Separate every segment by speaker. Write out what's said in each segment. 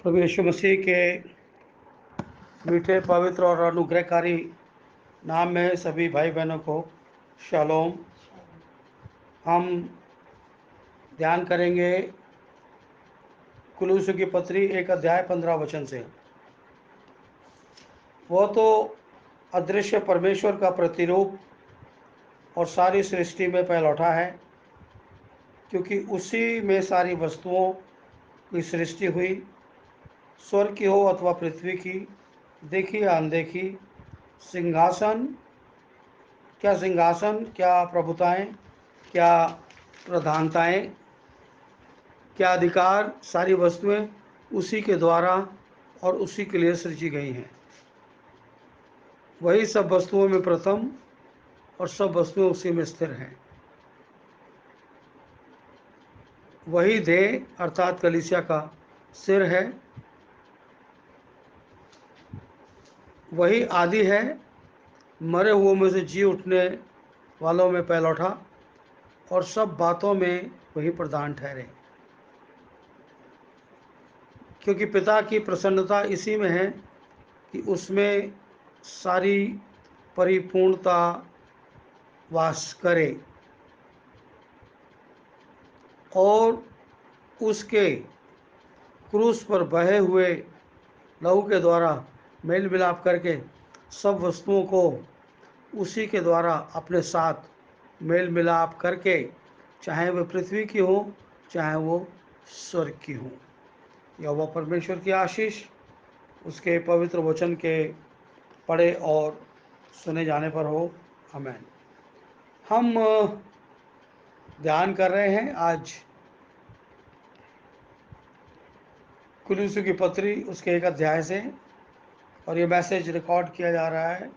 Speaker 1: प्रभु यीशु मसीह के मीठे, पवित्र और अनुग्रहकारी नाम में सभी भाई बहनों को शालोम। हम ध्यान करेंगे कुलूसों की पत्री 1 अध्याय 15 वचन से। वो तो अदृश्य परमेश्वर का प्रतिरूप और सारी सृष्टि में पहलौठा है, क्योंकि उसी में सारी वस्तुओं की सृष्टि हुई, स्वर्ग की हो अथवा पृथ्वी की, देखी या अनदेखी, सिंहासन क्या प्रभुताएं, क्या प्रधानताएं, क्या अधिकार, सारी वस्तुएं उसी के द्वारा और उसी के लिए सृजी गई हैं। वही सब वस्तुओं में प्रथम और सब वस्तुएं उसी में स्थिर हैं। वही देह अर्थात कलीसिया का सिर है। वही आदि है, मरे हुओं में से जी उठने वालों में पहलौठा, और सब बातों में वही प्रधान ठहरे। क्योंकि पिता की प्रसन्नता इसी में है कि उसमें सारी परिपूर्णता वास करे, और उसके क्रूस पर बहे हुए लहू के द्वारा मेल मिलाप करके सब वस्तुओं को उसी के द्वारा अपने साथ मेल मिलाप करके, चाहे वह पृथ्वी की हो चाहे वो स्वर्ग की हो। यहोवा परमेश्वर की आशीष उसके पवित्र वचन के पढ़े और सुने जाने पर हो। आमीन। हम ध्यान कर रहे हैं आज कुलूसों की पत्री उसके 1 अध्याय से, और ये मैसेज रिकॉर्ड किया जा रहा है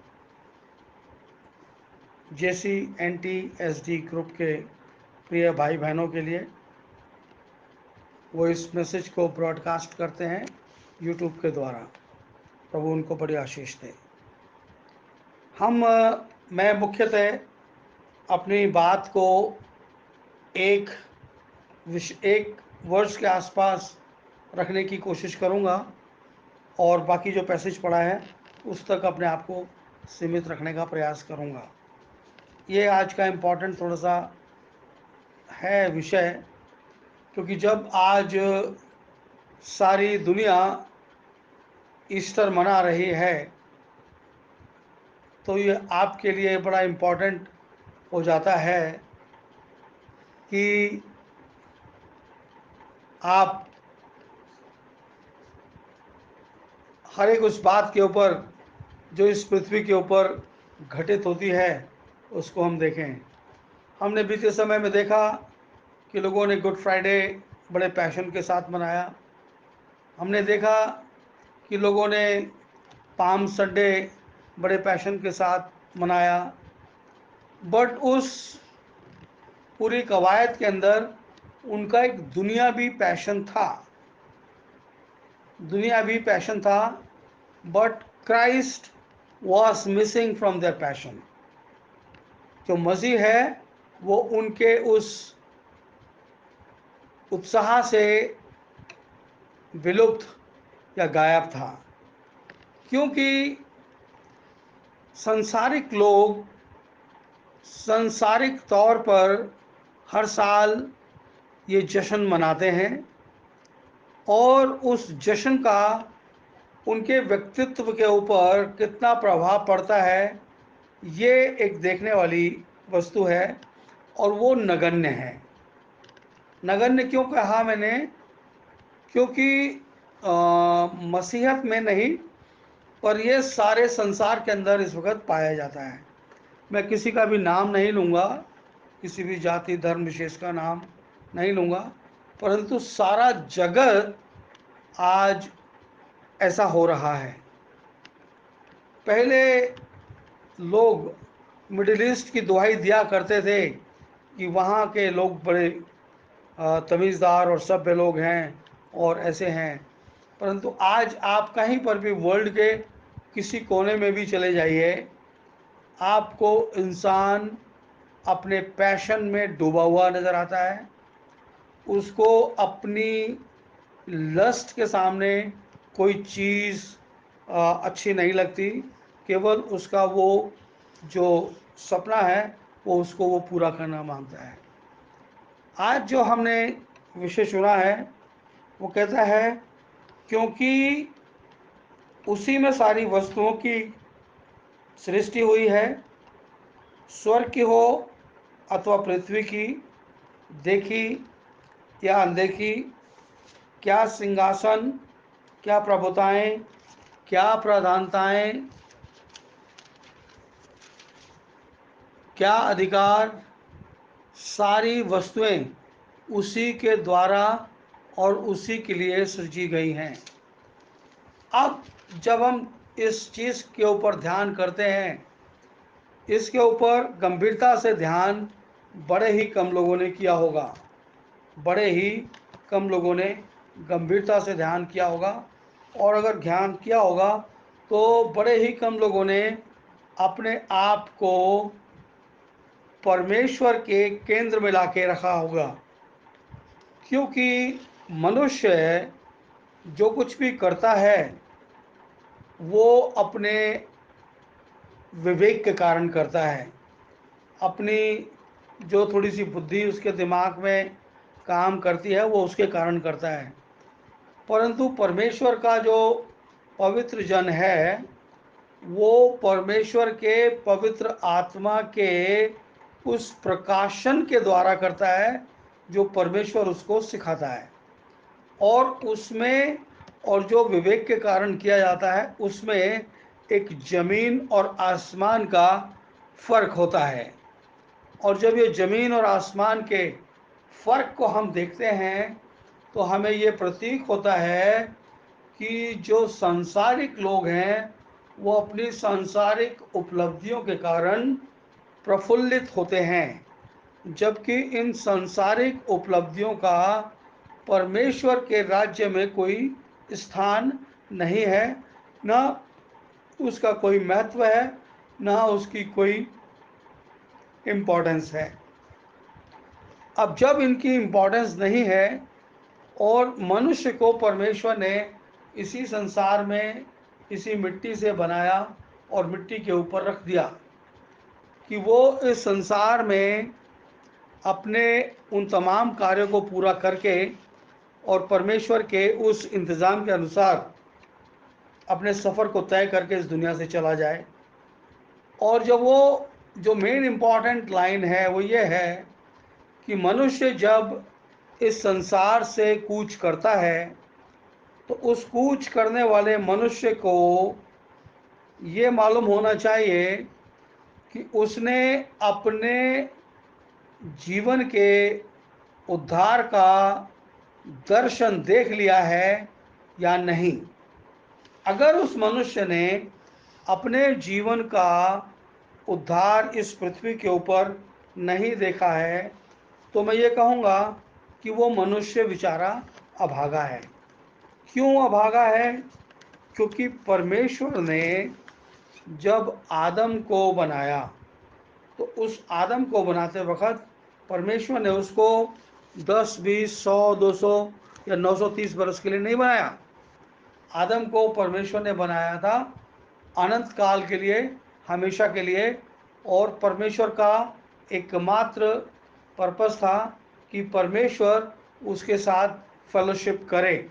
Speaker 1: JCNTSD ग्रुप के प्रिय भाई बहनों के लिए। वो इस मैसेज को ब्रॉडकास्ट करते हैं यूट्यूब के द्वारा। प्रभु उनको बड़ी आशीष दे। मैं मुख्यतः अपनी बात को एक वर्ष के आसपास रखने की कोशिश करूंगा, और बाकी जो पैसेज पढ़ा है उस तक अपने आप को सीमित रखने का प्रयास करूंगा। ये आज का इम्पोर्टेंट थोड़ा सा है विषय, क्योंकि जब आज सारी दुनिया ईस्टर मना रही है तो ये आपके लिए बड़ा इम्पोर्टेंट हो जाता है कि आप हर एक उस बात के ऊपर जो इस पृथ्वी के ऊपर घटित होती है उसको हम देखें। हमने बीते समय में देखा कि लोगों ने गुड फ्राइडे बड़े पैशन के साथ मनाया। हमने देखा कि लोगों ने पाम संडे बड़े पैशन के साथ मनाया। बट उस पूरी कवायद के अंदर उनका एक दुनियावी पैशन था, but Christ was missing from their passion. जो मसीह है वो उनके उस उत्साह से विलुप्त या गायब था, क्योंकि सांसारिक लोग सांसारिक तौर पर हर साल ये जश्न मनाते हैं, और उस जश्न का उनके व्यक्तित्व के ऊपर कितना प्रभाव पड़ता है ये एक देखने वाली वस्तु है। और वो नगण्य है। नगण्य क्यों कहा मैंने? क्योंकि मसीहत में नहीं, पर ये सारे संसार के अंदर इस वक्त पाया जाता है। मैं किसी का भी नाम नहीं लूँगा, किसी भी जाति धर्म विशेष का नाम नहीं लूँगा, परंतु सारा जगत आज ऐसा हो रहा है। पहले लोग मिडिल ईस्ट की दुहाई दिया करते थे कि वहाँ के लोग बड़े तमीज़दार और सभ्य लोग हैं और ऐसे हैं, परंतु आज आप कहीं पर भी वर्ल्ड के किसी कोने में भी चले जाइए, आपको इंसान अपने पैशन में डूबा हुआ नज़र आता है। उसको अपनी लस्ट के सामने कोई चीज़ अच्छी नहीं लगती, केवल उसका वो जो सपना है वो उसको वो पूरा करना मांगता है। आज जो हमने विषय चुना है वो कहता है, क्योंकि उसी में सारी वस्तुओं की सृष्टि हुई है, स्वर्ग की हो अथवा पृथ्वी की, देखी या अनदेखी, क्या सिंहासन, क्या प्रभुताएं, क्या प्रधानताएं, क्या अधिकार, सारी वस्तुएं उसी के द्वारा और उसी के लिए सृजी गई हैं। अब जब हम इस चीज़ के ऊपर ध्यान करते हैं, इसके ऊपर गंभीरता से ध्यान बड़े ही कम लोगों ने किया होगा, बड़े ही कम लोगों ने गंभीरता से ध्यान किया होगा, और अगर ध्यान किया होगा तो बड़े ही कम लोगों ने अपने आप को परमेश्वर के केंद्र में लाके रखा होगा। क्योंकि मनुष्य जो कुछ भी करता है वो अपने विवेक के कारण करता है, अपनी जो थोड़ी सी बुद्धि उसके दिमाग में काम करती है वो उसके कारण करता है। परंतु परमेश्वर का जो पवित्र जन है वो परमेश्वर के पवित्र आत्मा के उस प्रकाशन के द्वारा करता है जो परमेश्वर उसको सिखाता है, और उसमें, और जो विवेक के कारण किया जाता है उसमें एक जमीन और आसमान का फर्क होता है। और जब ये जमीन और आसमान के फर्क को हम देखते हैं तो हमें ये प्रतीक होता है कि जो सांसारिक लोग हैं वो अपनी सांसारिक उपलब्धियों के कारण प्रफुल्लित होते हैं, जबकि इन सांसारिक उपलब्धियों का परमेश्वर के राज्य में कोई स्थान नहीं है, ना उसका कोई महत्व है, ना उसकी कोई इम्पोर्टेंस है। अब जब इनकी इम्पोर्टेंस नहीं है और मनुष्य को परमेश्वर ने इसी संसार में इसी मिट्टी से बनाया और मिट्टी के ऊपर रख दिया कि वो इस संसार में अपने उन तमाम कार्यों को पूरा करके और परमेश्वर के उस इंतज़ाम के अनुसार अपने सफ़र को तय करके इस दुनिया से चला जाए। और जब वो जो मेन इम्पॉर्टेंट लाइन है वो ये है कि मनुष्य जब इस संसार से कूच करता है तो उस कूच करने वाले मनुष्य को ये मालूम होना चाहिए कि उसने अपने जीवन के उद्धार का दर्शन देख लिया है या नहीं। अगर उस मनुष्य ने अपने जीवन का उद्धार इस पृथ्वी के ऊपर नहीं देखा है तो मैं ये कहूँगा कि वो मनुष्य बेचारा अभागा है। क्यों अभागा है? क्योंकि परमेश्वर ने जब आदम को बनाया तो उस आदम को बनाते वक्त परमेश्वर ने उसको 10, 20, 100, 200 या 930 बरस के लिए नहीं बनाया। आदम को परमेश्वर ने बनाया था अनंत काल के लिए, हमेशा के लिए। और परमेश्वर का एकमात्र पर्पस था कि परमेश्वर उसके साथ फेलोशिप करे,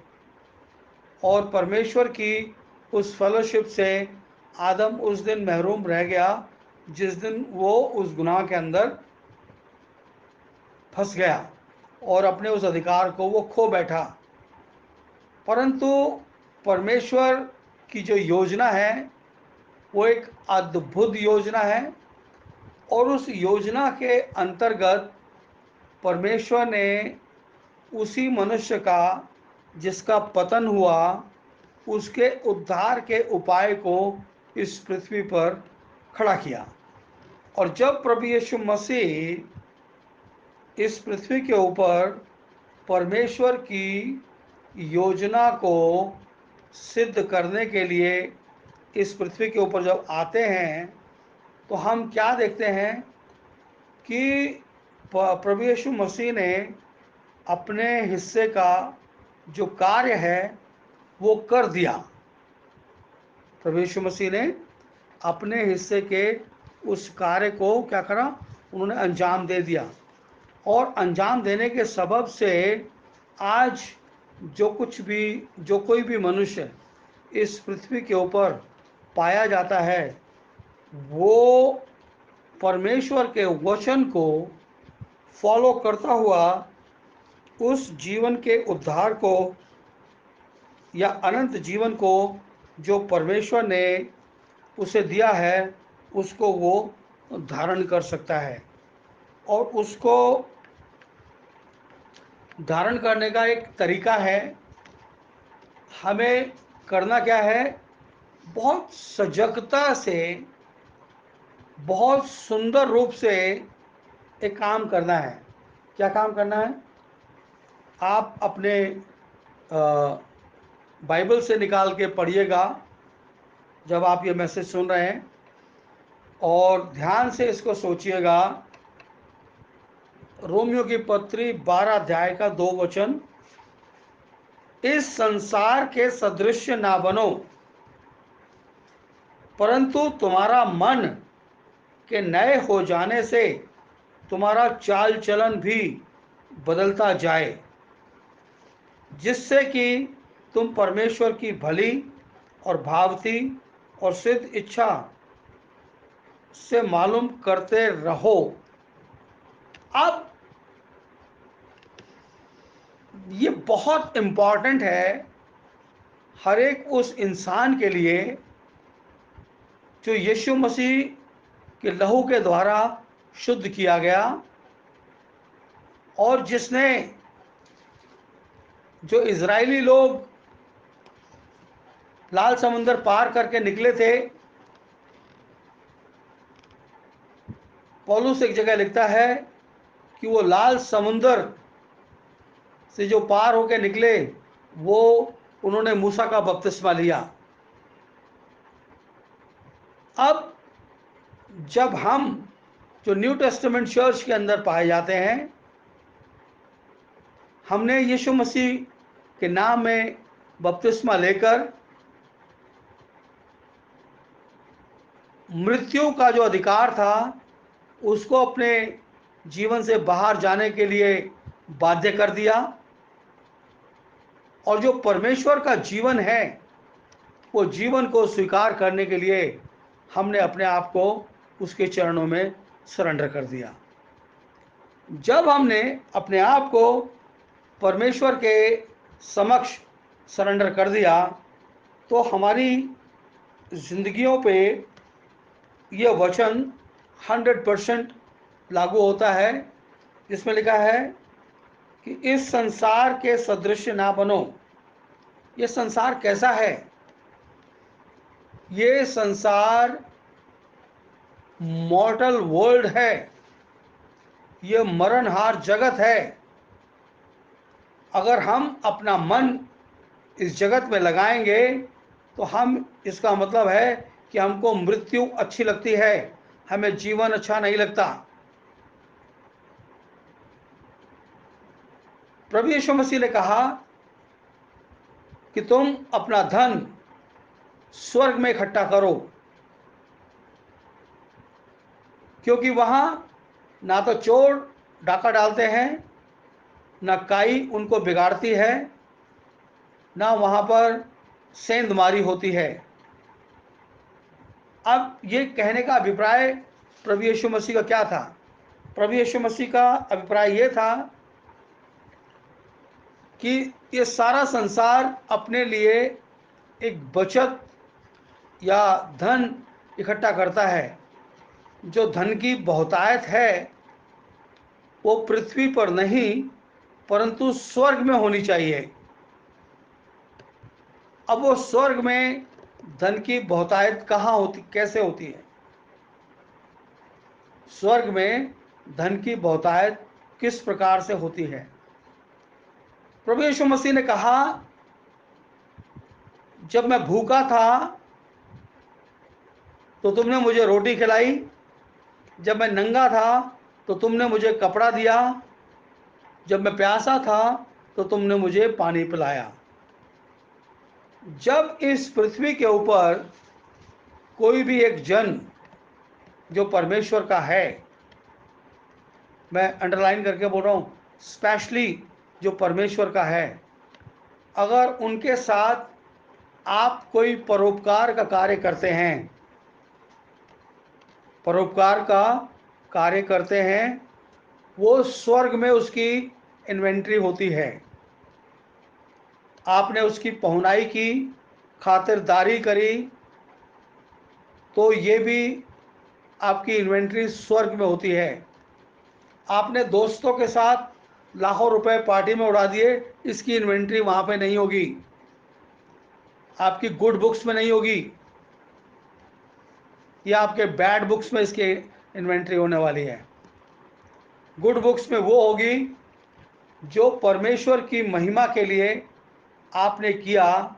Speaker 1: और परमेश्वर की उस फेलोशिप से आदम उस दिन महरूम रह गया जिस दिन वो उस गुनाह के अंदर फंस गया और अपने उस अधिकार को वो खो बैठा। परंतु परमेश्वर की जो योजना है वो एक अद्भुत योजना है, और उस योजना के अंतर्गत परमेश्वर ने उसी मनुष्य का जिसका पतन हुआ उसके उद्धार के उपाय को इस पृथ्वी पर खड़ा किया। और जब प्रभु यीशु मसीह इस पृथ्वी के ऊपर परमेश्वर की योजना को सिद्ध करने के लिए इस पृथ्वी के ऊपर जब आते हैं तो हम क्या देखते हैं कि प्रभु यीशु मसीह ने अपने हिस्से का जो कार्य है वो कर दिया। प्रभु यीशु मसीह ने अपने हिस्से के उस कार्य को क्या करा, उन्होंने अंजाम दे दिया। और अंजाम देने के सबब से आज जो कोई भी मनुष्य इस पृथ्वी के ऊपर पाया जाता है, वो परमेश्वर के वचन को फॉलो करता हुआ उस जीवन के उद्धार को या अनंत जीवन को जो परमेश्वर ने उसे दिया है, उसको वो धारण कर सकता है। और उसको धारण करने का एक तरीका है, हमें करना क्या है, बहुत सजगता से, बहुत सुंदर रूप से एक काम करना है। क्या काम करना है? आप अपने बाइबल से निकाल के पढ़िएगा जब आप ये मैसेज सुन रहे हैं, और ध्यान से इसको सोचिएगा। रोमियो की पत्री 12 अध्याय का 2 वचन, इस संसार के सदृश ना बनो, परंतु तुम्हारा मन के नए हो जाने से तुम्हारा चाल चलन भी बदलता जाए, जिससे कि तुम परमेश्वर की भली और भावती और सिद्ध इच्छा से मालूम करते रहो। अब ये बहुत इम्पॉर्टेंट है हर एक उस इंसान के लिए जो यीशु मसीह के लहू के द्वारा शुद्ध किया गया, और जिसने, जो इजरायली लोग लाल समुंदर पार करके निकले थे, पौलुस एक जगह लिखता है कि वो लाल समुंदर से जो पार होके निकले, वो उन्होंने मूसा का बपतिस्मा लिया। अब जब हम जो न्यू टेस्टामेंट चर्च के अंदर पाए जाते हैं, हमने यीशु मसीह के नाम में बपतिस्मा लेकर मृत्यु का जो अधिकार था उसको अपने जीवन से बाहर जाने के लिए बाध्य कर दिया, और जो परमेश्वर का जीवन है वो जीवन को स्वीकार करने के लिए हमने अपने आप को उसके चरणों में सरेंडर कर दिया। जब हमने अपने आप को परमेश्वर के समक्ष सरेंडर कर दिया, तो हमारी जिंदगियों पे यह वचन 100% लागू होता है, जिसमें लिखा है कि इस संसार के सदृश ना बनो। ये संसार कैसा है? ये संसार मॉर्टल वर्ल्ड है, ये मरणहार जगत है। अगर हम अपना मन इस जगत में लगाएंगे तो हम, इसका मतलब है कि हमको मृत्यु अच्छी लगती है, हमें जीवन अच्छा नहीं लगता। प्रभु यीशु मसीह ने कहा कि तुम अपना धन स्वर्ग में इकट्ठा करो, क्योंकि वहां ना तो चोर डाका डालते हैं, ना काई उनको बिगाड़ती है, ना वहां पर सेंधमारी होती है। अब ये कहने का अभिप्राय प्रभु यीशु मसीह का क्या था? प्रभु यीशु मसीह का अभिप्राय ये था कि ये सारा संसार अपने लिए एक बचत या धन इकट्ठा करता है। जो धन की बहुतायत है वो पृथ्वी पर नहीं, परंतु स्वर्ग में होनी चाहिए। अब वो स्वर्ग में धन की बहुतायत कहाँ होती, कैसे होती है? स्वर्ग में धन की बहुतायत किस प्रकार से होती है? प्रभु यीशु मसीह ने कहा, जब मैं भूखा था तो तुमने मुझे रोटी खिलाई, जब मैं नंगा था तो तुमने मुझे कपड़ा दिया, जब मैं प्यासा था तो तुमने मुझे वस्त्र पहनाया। जब मैं बीमार था तो तुमने मुझे ओढ़ने के लिए कपड़ा दिया। जब मैं बीमार था तो तुमने मुझे दवाई दी। जब मैं बीमार था तो तुमने मुझे सहायता की। जब मैं बीमार था तो तुमने मुझे अपने साथ ले गए। जब मैं नंगा था तो तुमने मुझे पानी पिलाया। जब इस पृथ्वी के ऊपर कोई भी एक जन जो परमेश्वर का है, मैं अंडरलाइन करके बोल रहा हूँ, स्पेशली जो परमेश्वर का है, अगर उनके साथ आप कोई परोपकार का कार्य करते हैं, परोपकार का कार्य करते हैं, वो स्वर्ग में उसकी इन्वेंट्री होती है। आपने उसकी पहुनाई की, खातिरदारी करी, तो ये भी आपकी इन्वेंट्री स्वर्ग में होती है। आपने दोस्तों के साथ लाखों रुपए पार्टी में उड़ा दिए, इसकी इन्वेंट्री वहाँ पे नहीं होगी, आपकी गुड बुक्स में नहीं होगी, या आपके बैड बुक्स में इसकी इन्वेंट्री होने वाली है। गुड बुक्स में वो होगी जो परमेश्वर की महिमा के लिए आपने किया,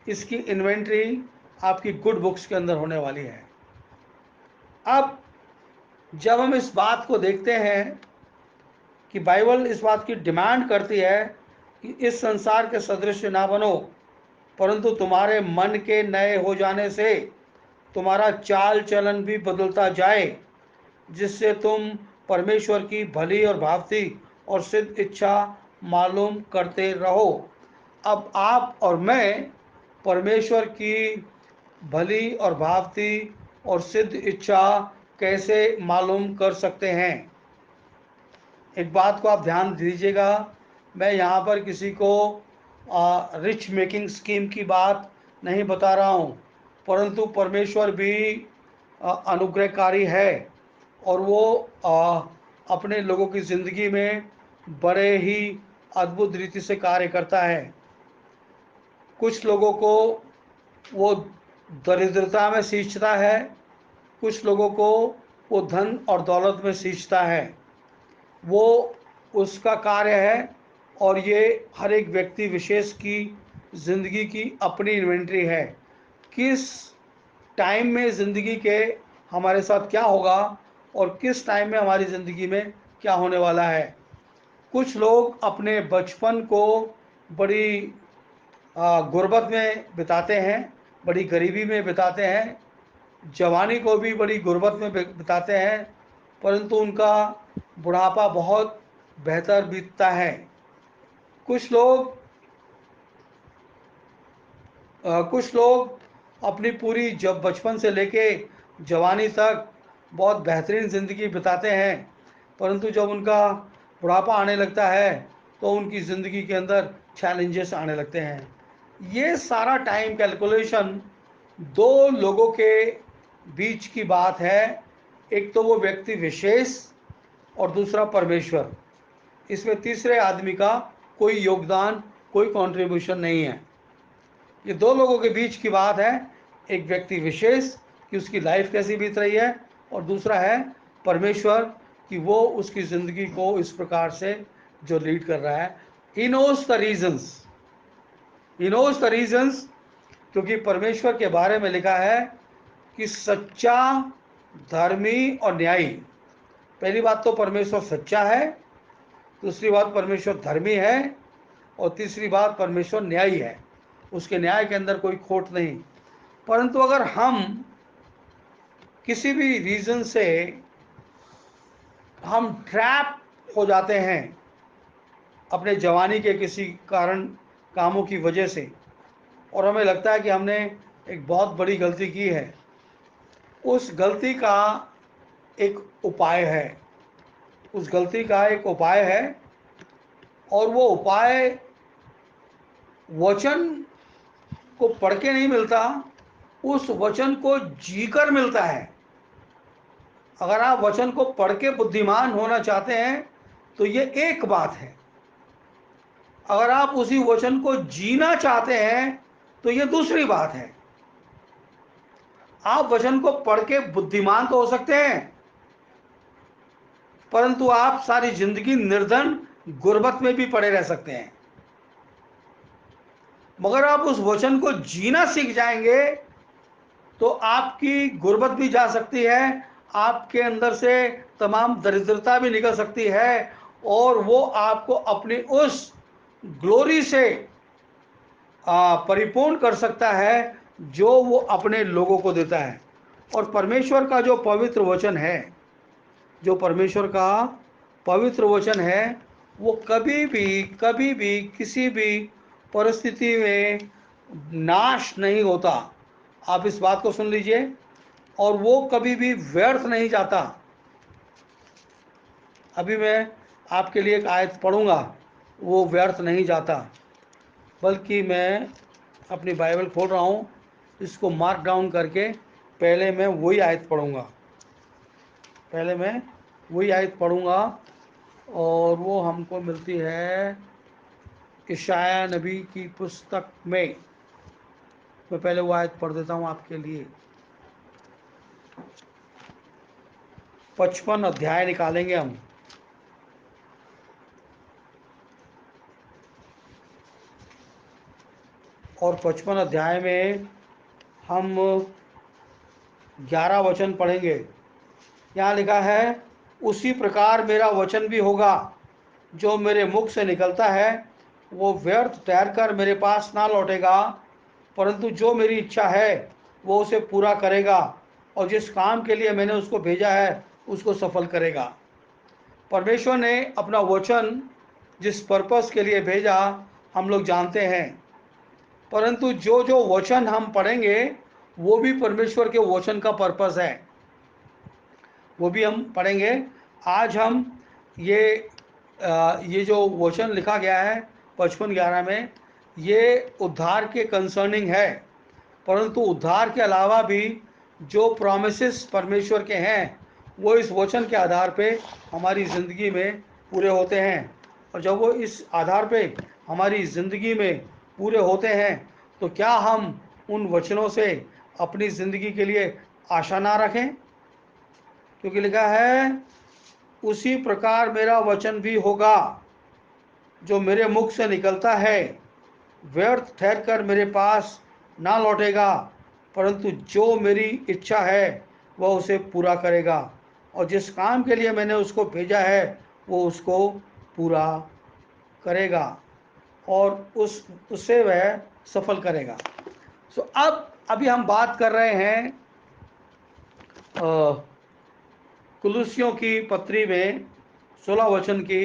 Speaker 1: इसकी इन्वेंट्री आपकी गुड बुक्स के अंदर होने वाली है। अब जब हम इस बात को देखते हैं कि बाइबल इस बात की डिमांड करती है कि इस संसार के सदृश ना बनो, परंतु तुम्हारे मन के नए हो जाने से तुम्हारा चाल चलन भी बदलता जाए, जिससे तुम परमेश्वर की भली और भावती और सिद्ध इच्छा मालूम करते रहो। अब आप और मैं परमेश्वर की भली और भावती और सिद्ध इच्छा कैसे मालूम कर सकते हैं? एक बात को आप ध्यान दीजिएगा, मैं यहाँ पर किसी को रिच मेकिंग स्कीम की बात नहीं बता रहा हूँ, परंतु परमेश्वर भी अनुग्रहकारी है, और वो अपने लोगों की ज़िंदगी में बड़े ही अद्भुत रीति से कार्य करता है। कुछ लोगों को वो दरिद्रता में सींचता है, कुछ लोगों को वो धन और दौलत में सींचता है, वो उसका कार्य है। और ये हर एक व्यक्ति विशेष की ज़िंदगी की अपनी इन्वेंट्री है, किस टाइम में ज़िंदगी के हमारे साथ क्या होगा और किस टाइम में हमारी ज़िंदगी में क्या होने वाला है। कुछ लोग अपने बचपन को बड़ी गुर्बत में बिताते हैं, बड़ी गरीबी में बिताते हैं, जवानी को भी बड़ी गुर्बत में बिताते हैं, परंतु उनका बुढ़ापा बहुत बेहतर बीतता है। कुछ लोग अपनी पूरी जब बचपन से लेके जवानी तक बहुत बेहतरीन ज़िंदगी बिताते हैं, परंतु जब उनका बुढ़ापा आने लगता है तो उनकी ज़िंदगी के अंदर चैलेंजेस आने लगते हैं। ये सारा टाइम कैलकुलेशन दो लोगों के बीच की बात है, एक तो वो व्यक्ति विशेष और दूसरा परमेश्वर। इसमें तीसरे आदमी का कोई योगदान, कोई कंट्रीब्यूशन नहीं है। ये दो लोगों के बीच की बात है, एक व्यक्ति विशेष कि उसकी लाइफ कैसी बीत रही है, और दूसरा है परमेश्वर कि वो उसकी ज़िंदगी को इस प्रकार से जो लीड कर रहा है। ही नोज द रीजंस, क्योंकि परमेश्वर के बारे में लिखा है कि सच्चा, धर्मी और न्यायी। पहली बात तो परमेश्वर सच्चा है, दूसरी बात परमेश्वर धर्मी है, और तीसरी बात परमेश्वर न्यायी है। उसके न्याय के अंदर कोई खोट नहीं। परंतु अगर हम किसी भी रीज़न से हम ट्रैप हो जाते हैं अपने जवानी के किसी कारण, कामों की वजह से, और हमें लगता है कि हमने एक बहुत बड़ी गलती की है, उस गलती का एक उपाय है, उस गलती का एक उपाय है, और वो उपाय वचन को पढ़ के नहीं मिलता, उस वचन को जीकर मिलता है। अगर आप वचन को पढ़ के बुद्धिमान होना चाहते हैं तो ये एक बात है, अगर आप उसी वचन को जीना चाहते हैं तो ये दूसरी बात है। आप वचन को पढ़ के बुद्धिमान तो हो सकते हैं, परंतु आप सारी जिंदगी निर्धन गुर्बत में भी पड़े रह सकते हैं। मगर आप उस वचन को जीना सीख जाएंगे तो आपकी गुर्बत भी जा सकती है, आपके अंदर से तमाम दरिद्रता भी निकल सकती है, और वो आपको अपनी उस ग्लोरी से परिपूर्ण कर सकता है जो वो अपने लोगों को देता है। और परमेश्वर का जो पवित्र वचन है, जो परमेश्वर का पवित्र वचन है, वो कभी भी किसी भी परिस्थिति में नाश नहीं होता। आप इस बात को सुन लीजिए। और वो कभी भी व्यर्थ नहीं जाता। अभी मैं आपके लिए एक आयत पढ़ूंगा, वो व्यर्थ नहीं जाता। बल्कि मैं अपनी बाइबल खोल रहा हूँ, इसको मार्क डाउन करके पहले मैं वही आयत पढ़ूंगा। और वो हमको मिलती है यशायाह नबी की पुस्तक में। मैं पहले वो आयत पढ़ देता हूँ आपके लिए। 55 अध्याय निकालेंगे हम। और 55 अध्याय में हम 11 वचन पढ़ेंगे। यहाँ लिखा है, उसी प्रकार मेरा वचन भी होगा जो मेरे मुख से निकलता है, वो व्यर्थ ठहरकर मेरे पास ना लौटेगा, परंतु जो मेरी इच्छा है वो उसे पूरा करेगा, और जिस काम के लिए मैंने उसको भेजा है उसको सफल करेगा। परमेश्वर ने अपना वचन जिस पर्पस के लिए भेजा हम लोग जानते हैं, परंतु जो जो वचन हम पढ़ेंगे वो भी परमेश्वर के वचन का पर्पस है, वो भी हम पढ़ेंगे। आज हम ये जो वचन लिखा गया है 55:11 में, ये उद्धार के कंसर्निंग है। परंतु उद्धार के अलावा भी जो प्रॉमिसेस परमेश्वर के हैं वो इस वचन के आधार पे हमारी ज़िंदगी में पूरे होते हैं। और जब वो इस आधार पे हमारी ज़िंदगी में पूरे होते हैं तो क्या हम उन वचनों से अपनी ज़िंदगी के लिए आशा ना रखें? क्योंकि लिखा है, उसी प्रकार मेरा वचन भी होगा जो मेरे मुख से निकलता है, व्यर्थ ठहरकर मेरे पास ना लौटेगा, परंतु जो मेरी इच्छा है वह उसे पूरा करेगा, और जिस काम के लिए मैंने उसको भेजा है वो उसको पूरा करेगा, और उससे वह सफल करेगा। अभी हम बात कर रहे हैं कुलुसियों की पत्री में 16 वचन की।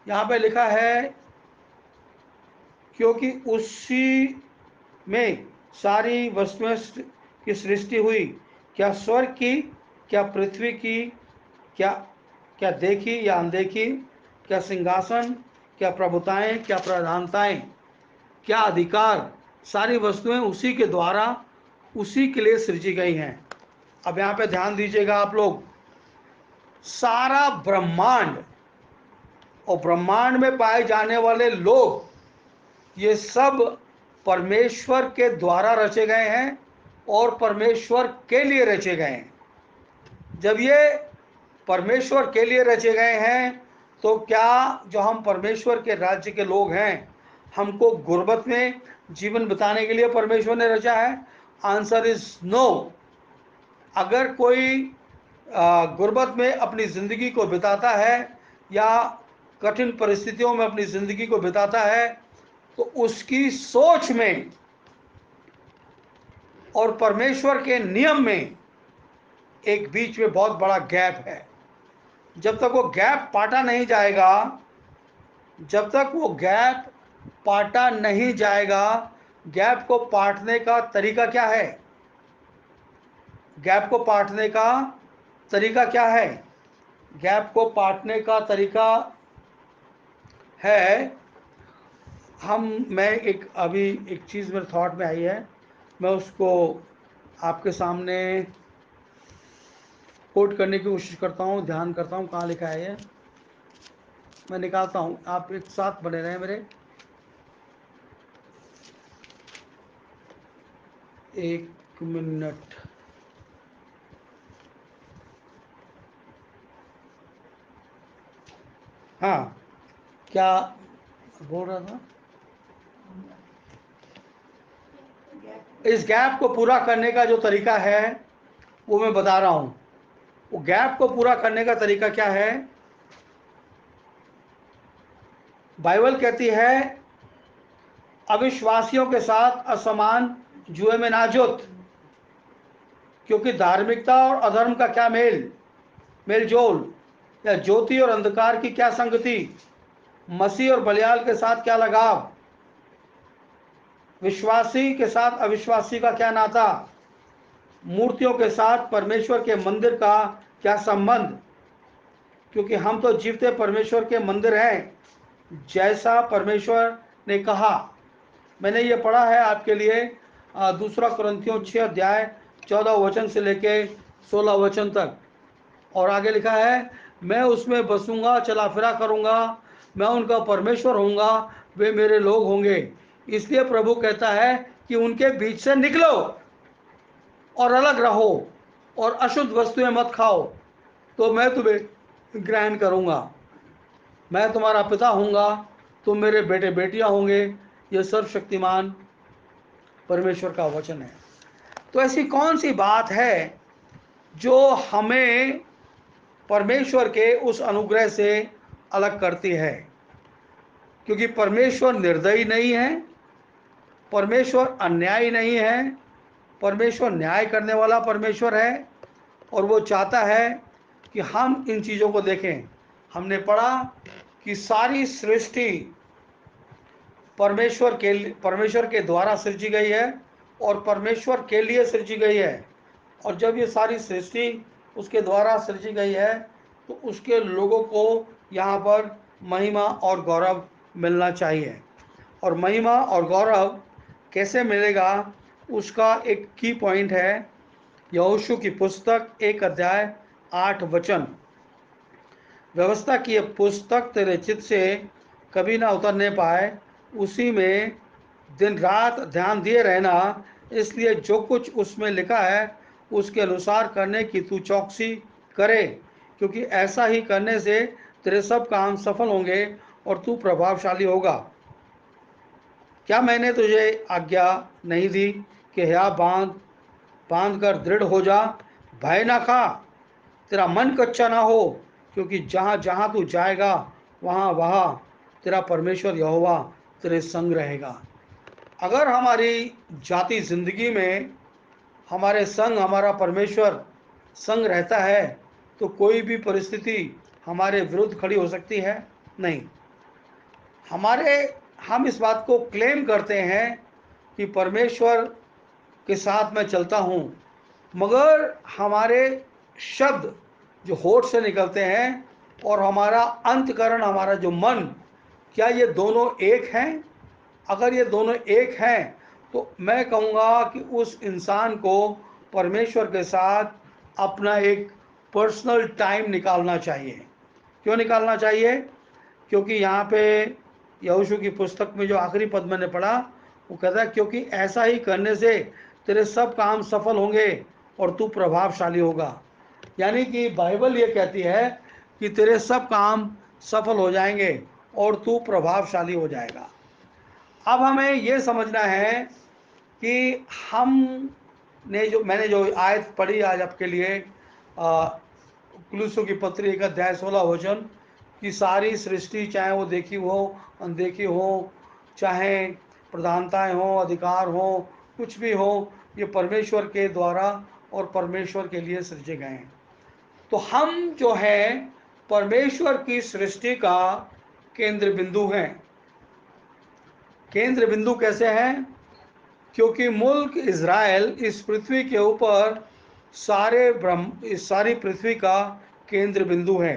Speaker 1: यहाँ पे लिखा है, क्योंकि उसी में सारी वस्तुएं की सृष्टि हुई, क्या स्वर्ग की, क्या पृथ्वी की, क्या क्या देखी या अनदेखी, क्या सिंहासन, क्या प्रभुताएं, क्या प्रधानताएं, क्या अधिकार, सारी वस्तुएं उसी के द्वारा उसी के लिए सृजी गई हैं। अब यहाँ पे ध्यान दीजिएगा आप लोग, सारा ब्रह्मांड और ब्रह्मांड में पाए जाने वाले लोग, ये सब परमेश्वर के द्वारा रचे गए हैं और परमेश्वर के लिए रचे गए हैं। जब ये परमेश्वर के लिए रचे गए हैं तो क्या जो हम परमेश्वर के राज्य के लोग हैं, हमको गुर्बत में जीवन बिताने के लिए परमेश्वर ने रचा है? Answer is no. अगर कोई गुर्बत में अपनी ज़िंदगी को बिताता है या कठिन परिस्थितियों में अपनी ज़िंदगी को बिताता है, तो उसकी सोच में और परमेश्वर के नियम में एक बीच में बहुत बड़ा गैप है। जब तक वो गैप पाटा नहीं जाएगा, जब तक वो गैप पाटा नहीं जाएगा, गैप को पाटने का तरीका क्या है? गैप को पाटने का तरीका क्या है? गैप को पाटने का तरीका है, मैं अभी एक चीज़ मेरे थॉट में आई है, मैं उसको आपके सामने कोट करने की कोशिश करता हूँ, ध्यान करता हूँ कहाँ लिखा है ये, मैं निकालता हूँ, आप एक साथ बने रहें मेरे। एक मिनट। हाँ, क्या बोल रहा था? इस गैप को पूरा करने का जो तरीका है वो मैं बता रहा हूँ। वो गैप को पूरा करने का तरीका क्या है? बाइबल कहती है अविश्वासियों के साथ असमान जुए में ना जोत, क्योंकि धार्मिकता और अधर्म का क्या मेलजोल, या ज्योति और अंधकार की क्या संगति, मसीह और बलियाल के साथ क्या लगाव, विश्वासी के साथ अविश्वासी का क्या नाता, मूर्तियों के साथ परमेश्वर के मंदिर का क्या संबंध, क्योंकि हम तो जीवते परमेश्वर के मंदिर हैं, जैसा परमेश्वर ने कहा। मैंने ये पढ़ा है आपके लिए दूसरा कुरिन्थियों 6 अध्याय 14 वचन से लेके 16 वचन तक। और आगे लिखा है, मैं उसमें बसूंगा, चला फिरा करूंगा, मैं उनका परमेश्वर होऊंगा, वे मेरे लोग होंगे। इसलिए प्रभु कहता है कि उनके बीच से निकलो और अलग रहो और अशुद्ध वस्तुएं मत खाओ, तो मैं तुम्हें ग्रहण करूंगा। मैं तुम्हारा पिता होऊंगा, तुम मेरे बेटे बेटियां होंगे। यह सर्वशक्तिमान परमेश्वर का वचन है। तो ऐसी कौन सी बात है जो हमें परमेश्वर के उस अनुग्रह से अलग करती है? क्योंकि परमेश्वर निर्दयी नहीं है, परमेश्वर अन्यायी नहीं है, परमेश्वर न्याय करने वाला परमेश्वर है, और वो चाहता है कि हम इन चीज़ों को देखें। हमने पढ़ा कि सारी सृष्टि परमेश्वर के द्वारा सृजी गई है और परमेश्वर के लिए सृजी गई है। और जब ये सारी सृष्टि उसके द्वारा सृजी गई है तो उसके लोगों को यहाँ पर महिमा और गौरव मिलना चाहिए। और महिमा और गौरव कैसे मिलेगा, उसका एक की पॉइंट है यहोशू की पुस्तक 1 अध्याय 8 वचन। व्यवस्था की यह पुस्तक तेरे चित्त से कभी ना उतरने पाए, उसी में दिन रात ध्यान दिए रहना, इसलिए जो कुछ उसमें लिखा है उसके अनुसार करने की तू चौकसी करे, क्योंकि ऐसा ही करने से तेरे सब काम सफल होंगे और तू प्रभावशाली होगा। क्या मैंने तुझे आज्ञा नहीं दी कि या बांध कर दृढ़ हो जा, भय ना खा, तेरा मन कच्चा ना हो, क्योंकि जहाँ जहाँ तू जाएगा वहाँ वहाँ तेरा परमेश्वर यहोवा तेरे संग रहेगा। अगर हमारी जाति जिंदगी में हमारे संग हमारा परमेश्वर संग रहता है तो कोई भी परिस्थिति हमारे विरुद्ध खड़ी हो सकती है नहीं। हम इस बात को क्लेम करते हैं कि परमेश्वर के साथ मैं चलता हूँ, मगर हमारे शब्द जो होठ से निकलते हैं और हमारा अंतकरण, हमारा जो मन, क्या ये दोनों एक हैं? अगर ये दोनों एक हैं तो मैं कहूँगा कि उस इंसान को परमेश्वर के साथ अपना एक पर्सनल टाइम निकालना चाहिए। क्यों निकालना चाहिए? क्योंकि यहाँ पे यहोशू की पुस्तक में जो आखिरी पद मैंने पढ़ा वो कहता है, क्योंकि ऐसा ही करने से तेरे सब काम सफल होंगे और तू प्रभावशाली होगा। यानी कि बाइबल ये कहती है कि तेरे सब काम सफल हो जाएंगे और तू प्रभावशाली हो जाएगा। अब हमें ये समझना है कि मैंने जो आयत पढ़ी आज आपके लिए, कुलुस्सों की पत्री 1 अध्याय 16 वचन, कि सारी सृष्टि, चाहे वो देखी हो अनदेखी हो, चाहे प्रधानताएं हो अधिकार हो कुछ भी हो, ये परमेश्वर के द्वारा और परमेश्वर के लिए सृजे गए हैं। तो हम जो है परमेश्वर की सृष्टि का केंद्र बिंदु हैं। केंद्र बिंदु कैसे हैं? क्योंकि मुल्क इज़राइल इस पृथ्वी के ऊपर इस सारी पृथ्वी का केंद्र बिंदु है।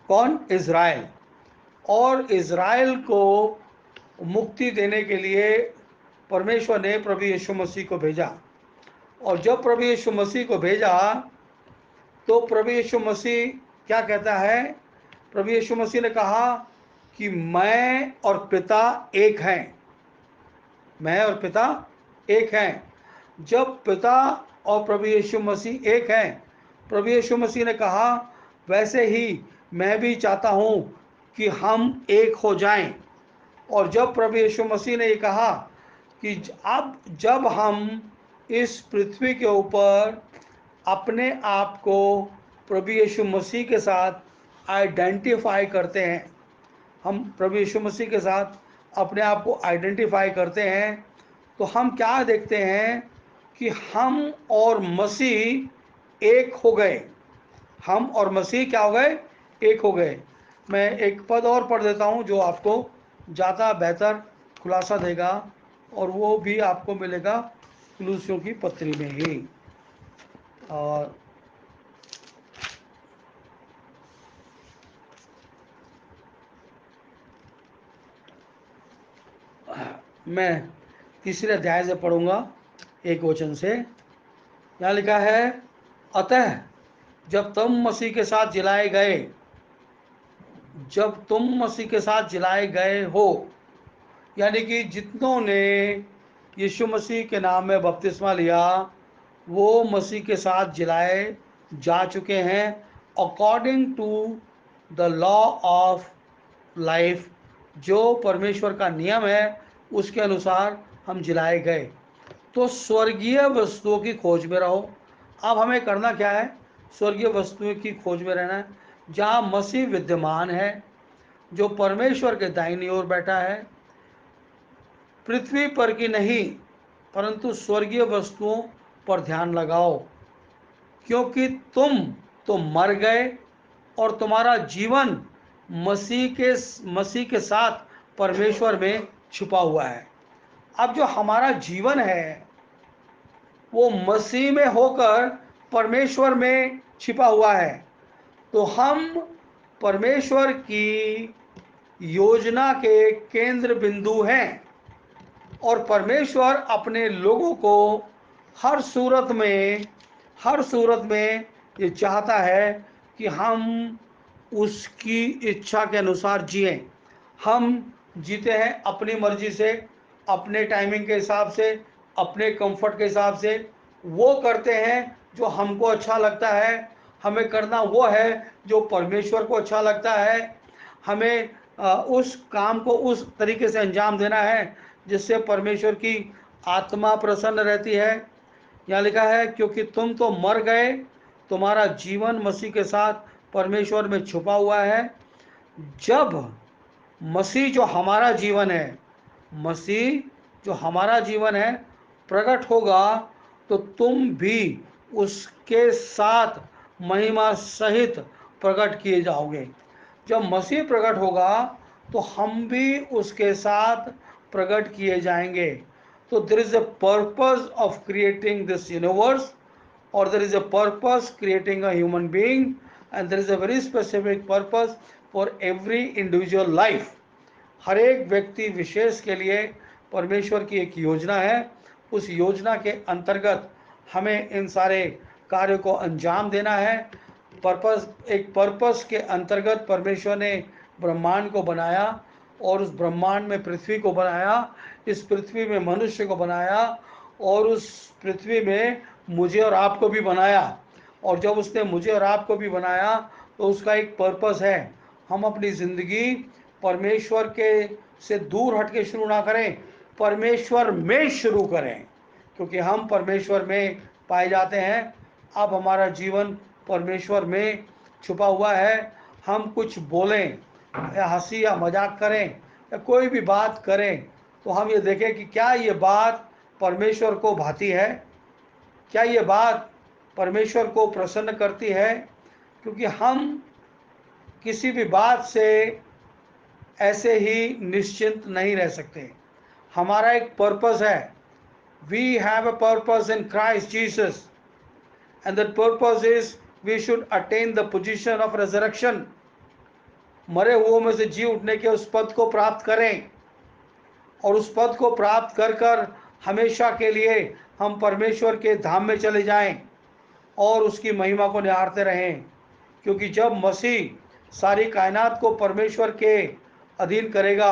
Speaker 1: कौन? इज़राइल। और इज़राइल को मुक्ति देने के लिए परमेश्वर ने प्रभु यीशु मसीह को भेजा। और जब प्रभु यीशु मसीह को भेजा तो प्रभु यीशु मसीह क्या कहता है? प्रभु यीशु मसीह ने कहा कि मैं और पिता एक हैं। मैं और पिता एक हैं। जब पिता और प्रभु यीशु मसीह एक हैं, प्रभु यीशु मसीह ने कहा वैसे ही मैं भी चाहता हूँ कि हम एक हो जाएं। और जब प्रभु यीशु मसीह ने ये कहा कि अब जब हम इस पृथ्वी के ऊपर अपने आप को प्रभु यीशु मसीह के साथ आइडेंटिफाई करते हैं, हम प्रभु यीशु मसीह के साथ अपने आप को आइडेंटिफाई करते हैं तो हम क्या देखते हैं कि हम और मसीह एक हो गए। हम और मसीह क्या हो गए? एक हो गए। मैं एक पद और पढ़ देता हूँ जो आपको ज़्यादा बेहतर खुलासा देगा, और वो भी आपको मिलेगा कुलुस्सियों की पत्री में ही। और मैं तीसरे अध्याय से पढ़ूंगा, एक वचन से। यहाँ लिखा है, अतः जब तुम मसीह के साथ जिलाए गए, जब तुम मसीह के साथ जिलाए गए हो, यानी कि जितनों ने यीशु मसीह के नाम में बपतिस्मा लिया वो मसीह के साथ जिलाए जा चुके हैं, according to the law of life, जो परमेश्वर का नियम है उसके अनुसार हम जिलाए गए। तो स्वर्गीय वस्तुओं की खोज में रहो। अब हमें करना क्या है? स्वर्गीय वस्तुओं की खोज में रहना है, जहाँ मसीह विद्यमान है, जो परमेश्वर के दाहिनी ओर बैठा है, पृथ्वी पर की नहीं परंतु स्वर्गीय वस्तुओं पर ध्यान लगाओ, क्योंकि तुम तो मर गए और तुम्हारा जीवन मसीह के साथ परमेश्वर में छुपा हुआ है। अब जो हमारा जीवन है वो मसीह में होकर परमेश्वर में छिपा हुआ है। तो हम परमेश्वर की योजना के केंद्र बिंदु हैं, और परमेश्वर अपने लोगों को हर सूरत में ये चाहता है कि हम उसकी इच्छा के अनुसार जिए। हम जीते हैं अपनी मर्जी से, अपने टाइमिंग के हिसाब से, अपने कंफर्ट के हिसाब से। वो करते हैं जो हमको अच्छा लगता है। हमें करना वो है जो परमेश्वर को अच्छा लगता है। हमें उस काम को उस तरीके से अंजाम देना है जिससे परमेश्वर की आत्मा प्रसन्न रहती है। यहाँ लिखा है, क्योंकि तुम तो मर गए, तुम्हारा जीवन मसीह के साथ परमेश्वर में छुपा हुआ है। जब मसीह जो हमारा जीवन है, मसीह जो हमारा जीवन है प्रकट होगा, तो तुम भी उसके साथ महिमा सहित प्रकट किए जाओगे। जब मसीह प्रकट होगा तो हम भी उसके साथ प्रकट किए जाएंगे। तो there is a purpose of creating this universe, or there is a purpose creating a human being, and there is a very specific purpose for every individual life. हर एक व्यक्ति विशेष के लिए परमेश्वर की एक योजना है। उस योजना के अंतर्गत हमें इन सारे कार्यों को अंजाम देना है। एक पर्पस के अंतर्गत परमेश्वर ने ब्रह्मांड को बनाया, और उस ब्रह्मांड में पृथ्वी को बनाया, इस पृथ्वी में मनुष्य को बनाया, और उस पृथ्वी में मुझे और आपको भी बनाया। और जब उसने मुझे और आपको भी बनाया तो उसका एक पर्पस है। हम अपनी ज़िंदगी परमेश्वर के से दूर हट के शुरू ना करें, परमेश्वर में शुरू करें, क्योंकि हम परमेश्वर में पाए जाते हैं। अब हमारा जीवन परमेश्वर में छुपा हुआ है। हम कुछ बोलें या हंसी या मजाक करें या कोई भी बात करें तो हम ये देखें कि क्या ये बात परमेश्वर को भाती है, क्या ये बात परमेश्वर को प्रसन्न करती है। क्योंकि हम किसी भी बात से ऐसे ही निश्चिंत नहीं रह सकते। हमारा एक पर्पस है। We have a purpose in Christ Jesus, and that purpose is we should attain the position of resurrection. मरे हुओं में से जी उठने के उस पद को प्राप्त करें, और उस पद को प्राप्त कर कर हमेशा के लिए हम परमेश्वर के धाम में चले जाएं और उसकी महिमा को निहारते रहें। क्योंकि जब मसीह सारी कायनात को परमेश्वर के अधीन करेगा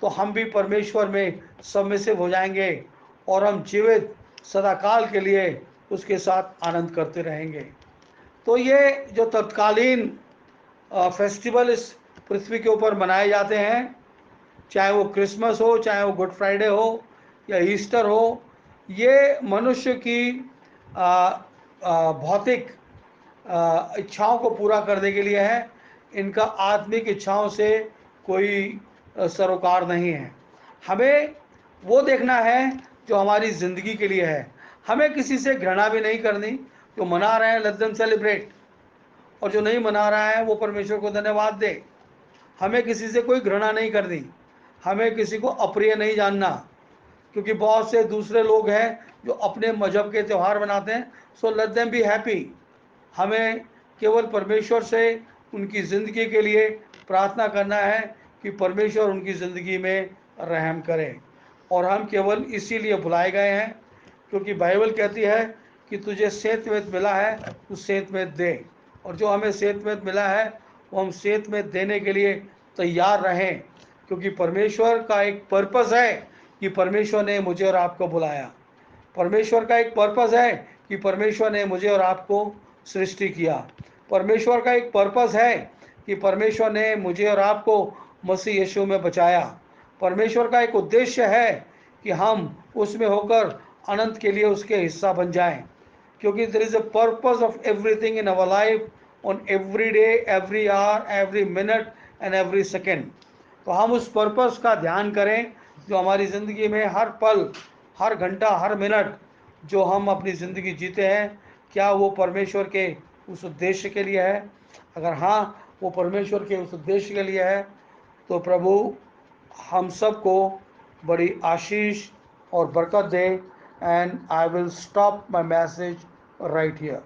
Speaker 1: तो हम भी परमेश्वर में सबमिसिव हो जाएंगे, और हम जीवित सदाकाल के लिए उसके साथ आनंद करते रहेंगे। तो ये जो तत्कालीन फेस्टिवल इस पृथ्वी के ऊपर मनाए जाते हैं, चाहे वो क्रिसमस हो, चाहे वो गुड फ्राइडे हो या ईस्टर हो, ये मनुष्य की भौतिक इच्छाओं को पूरा करने के लिए है। इनका आत्मिक इच्छाओं से कोई सरोकार नहीं है। हमें वो देखना है जो हमारी ज़िंदगी के लिए है। हमें किसी से घृणा भी नहीं करनी। जो मना रहे हैं लेट देम सेलिब्रेट, और जो नहीं मना रहा है वो परमेश्वर को धन्यवाद दे। हमें किसी से कोई घृणा नहीं करनी, हमें किसी को अप्रिय नहीं जानना, क्योंकि बहुत से दूसरे लोग हैं जो अपने मजहब के त्यौहार मनाते हैं। So let them be happy. हमें केवल परमेश्वर से उनकी ज़िंदगी के लिए प्रार्थना करना है कि परमेश्वर उनकी ज़िंदगी में रहम करे। और हम केवल इसीलिए बुलाए गए हैं क्योंकि बाइबल कहती है कि तुझे सेतवेद मिला है, तू सेतवेद दे। और जो हमें सेतवेद मिला है वो हम सेतवेद देने के लिए तैयार रहें, क्योंकि परमेश्वर का एक पर्पस है कि परमेश्वर ने मुझे और आपको बुलाया। परमेश्वर का एक पर्पस है कि परमेश्वर ने मुझे और आपको सृष्टि किया। परमेश्वर का एक पर्पस है कि परमेश्वर ने मुझे और आपको मसीह यीशु में बचाया। परमेश्वर का एक उद्देश्य है कि हम उसमें होकर अनंत के लिए उसके हिस्सा बन जाएं, क्योंकि there is a purpose of everything in our life, on every day, every hour, every minute and every second. तो हम उस पर्पस का ध्यान करें जो हमारी ज़िंदगी में हर पल, हर घंटा, हर मिनट जो हम अपनी ज़िंदगी जीते हैं, क्या वो परमेश्वर के उस उद्देश्य के लिए है। अगर हाँ, वो परमेश्वर के उस उद्देश्य के लिए है तो प्रभु हम सबको बड़ी आशीष और बरकत दे। And I will stop my message right here.